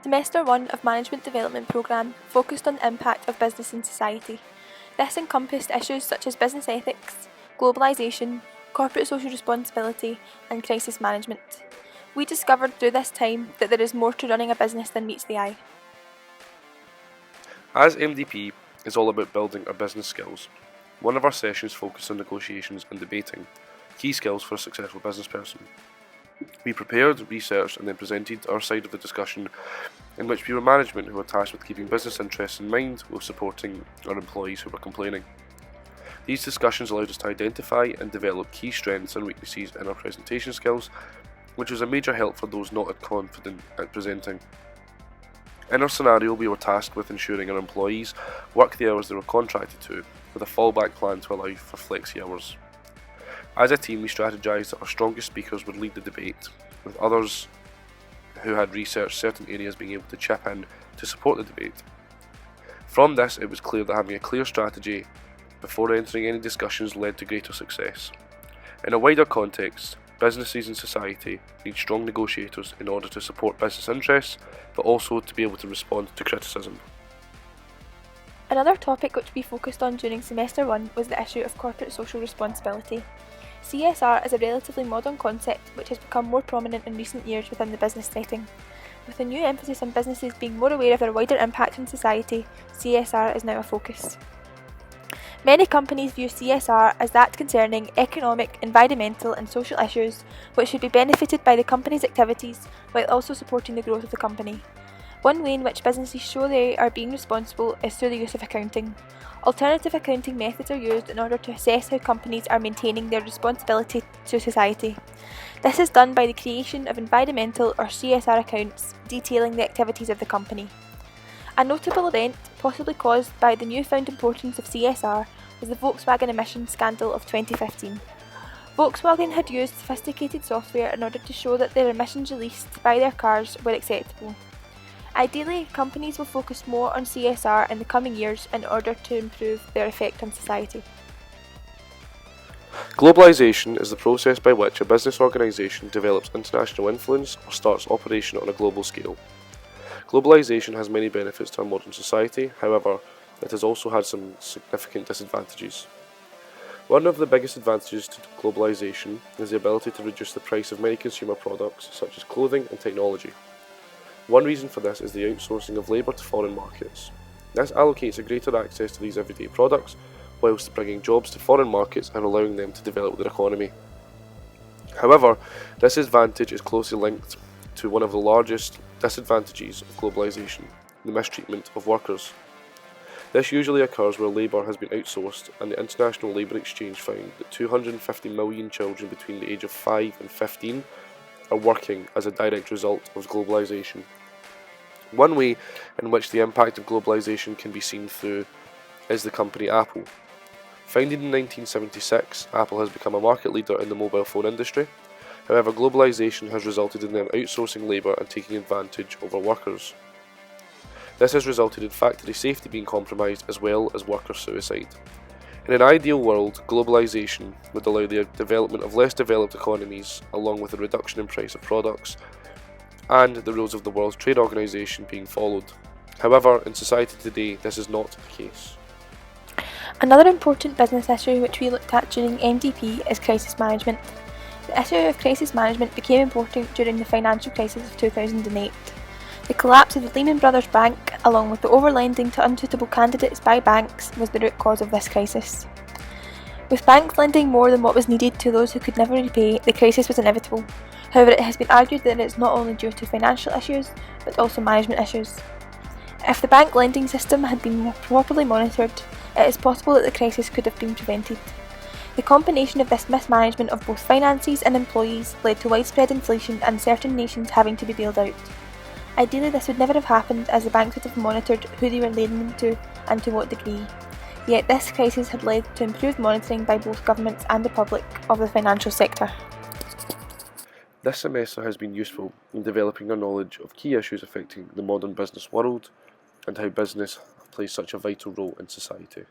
Semester 1 of Management Development Programme focused on the impact of business in society. This encompassed issues such as business ethics, globalisation, corporate social responsibility and crisis management. We discovered through this time that there is more to running a business than meets the eye. As MDP is all about building our business skills, one of our sessions focused on negotiations and debating, key skills for a successful business person. We prepared, researched and then presented our side of the discussion, in which we were management who were tasked with keeping business interests in mind while supporting our employees who were complaining. These discussions allowed us to identify and develop key strengths and weaknesses in our presentation skills, which was a major help for those not confident at presenting. In our scenario, we were tasked with ensuring our employees work the hours they were contracted to, with a fallback plan to allow for flexi hours. As a team, we strategised that our strongest speakers would lead the debate, with others who had researched certain areas being able to chip in to support the debate. From this, it was clear that having a clear strategy before entering any discussions led to greater success. In a wider context, businesses and society need strong negotiators in order to support business interests, but also to be able to respond to criticism. Another topic which we focused on during Semester 1 was the issue of corporate social responsibility. CSR is a relatively modern concept which has become more prominent in recent years within the business setting. With a new emphasis on businesses being more aware of their wider impact on society, CSR is now a focus. Many companies view CSR as that concerning economic, environmental and social issues which should be benefited by the company's activities while also supporting the growth of the company. One way in which businesses show they are being responsible is through the use of accounting. Alternative accounting methods are used in order to assess how companies are maintaining their responsibility to society. This is done by the creation of environmental or CSR accounts detailing the activities of the company. A notable event, possibly caused by the newfound importance of CSR, was the Volkswagen emissions scandal of 2015. Volkswagen had used sophisticated software in order to show that their emissions released by their cars were acceptable. Ideally, companies will focus more on CSR in the coming years in order to improve their effect on society. Globalisation is the process by which a business organisation develops international influence or starts operation on a global scale. Globalisation has many benefits to our modern society, however, it has also had some significant disadvantages. One of the biggest advantages to globalisation is the ability to reduce the price of many consumer products such as clothing and technology. One reason for this is the outsourcing of labour to foreign markets. This allocates a greater access to these everyday products, whilst bringing jobs to foreign markets and allowing them to develop their economy. However, this advantage is closely linked to one of the largest disadvantages of globalisation, the mistreatment of workers. This usually occurs where labour has been outsourced, and the International Labour Exchange found that 250 million children between the age of 5 and 15 are working as a direct result of globalisation. One way in which the impact of globalisation can be seen through is the company Apple. Founded in 1976, Apple has become a market leader in the mobile phone industry. However, globalisation has resulted in them outsourcing labour and taking advantage over workers. This has resulted in factory safety being compromised as well as worker suicide. In an ideal world, globalisation would allow the development of less developed economies, along with a reduction in price of products, and the rules of the World Trade Organization being followed. However, in society today, this is not the case. Another important business issue which we looked at during MDP is crisis management. The issue of crisis management became important during the financial crisis of 2008. The collapse of the Lehman Brothers Bank, along with the overlending to unsuitable candidates by banks, was the root cause of this crisis. With banks lending more than what was needed to those who could never repay, the crisis was inevitable. However, it has been argued that it is not only due to financial issues, but also management issues. If the bank lending system had been more properly monitored, it is possible that the crisis could have been prevented. The combination of this mismanagement of both finances and employees led to widespread inflation and certain nations having to be bailed out. Ideally, this would never have happened, as the banks would have monitored who they were lending to and to what degree. Yet this crisis had led to improved monitoring by both governments and the public of the financial sector. This semester has been useful in developing our knowledge of key issues affecting the modern business world and how business plays such a vital role in society.